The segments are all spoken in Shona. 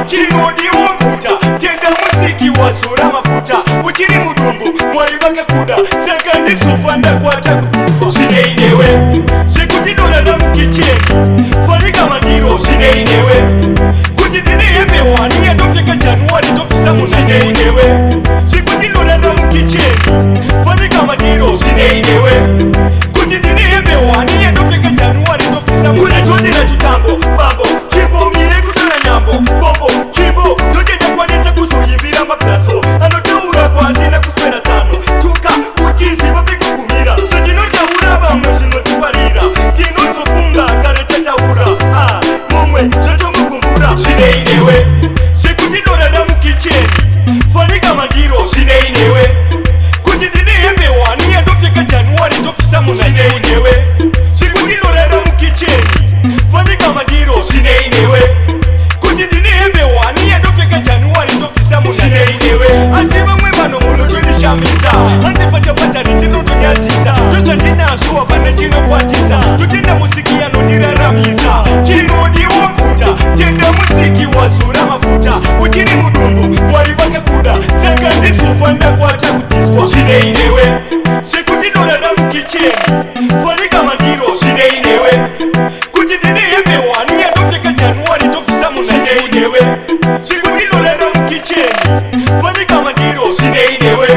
chimodi wokuta tenda musiki wasura mafuta uchiri mudumbu mwari vakakuda saka ndizofanda kwata kutiswa zvineinewe zvekutinorara mukicheni farika mandiro zvineinewe kuti ndine hembe wani yandopfeka januari ndofisa munhu zvineinewe zvekutinorara mukicheni farika mandiro zvineinewe kuti ndine hembe wani yandopfeka januari ndofisa munhu kunatotera chitambo bambo chimbo mire kutora nyambo bombo chimbo ndotendakwanisa kuzoyimbira mablaso anotaura kwasina kuswera tsano tuka uchiziva pekukumira zvatinotaura vamwe zvinotiparira tinozofunga kare tataura mumwe zvatomukumbura zvineinewe zvekutinorara mukicheni fanika mandiro zvineinewe kuti ndine hembe wani yandopfeka januari ndofisa munhu zvineinewe zvekutinorara mukicheni fanika mandiro zvineinewe kuti ndine hembe wani yandopfeka januari ndofisa munhu zvineinewe asi vamwe vanhu munotondishamisa hanzi patapatari tinotonyadzisa ndozvandinazvo hapana chinokwatisa totenda musiki yanondiraramisa chinodi wokuta tenda musiki wazura mafuta uchiri mudumbu mwari vakakuda saka ndizofanda kwata kutiswa zvineinewe zvekutinorara mukicheni farika mandiro zvineinewe kuti ndine hembe wani yandopfeka januari ndofisa munhu zvineinewe zvekutinorara mukicheni farika mandiro zvineinewe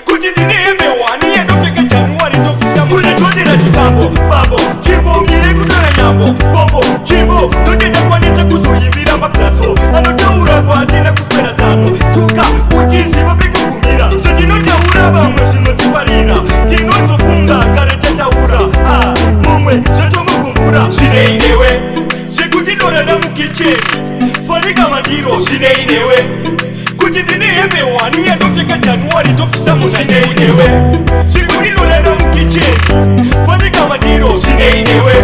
kuti ndine hembe wani yandopfeka januari ndofisa munhu kunatotera chitambo bambo chimbo mire kutora nyambo bombo chimbo ndotendakwanisa kuzoyimbira mablaso anotaura kwasina kuswera tsano tuka uchiziva pekukumira zvatinotaura vamwe zvinotiparira tinozofunga kare tataura mumwe zvatomukumbura zvineinewe zvekutinorara mukicheni farika mandiro zvineinewe kuti ndine hembe wani yandopfeka januari ndofisa munhu zvineinewe zvekutinorara mukicheni farika mandiro zvineinewe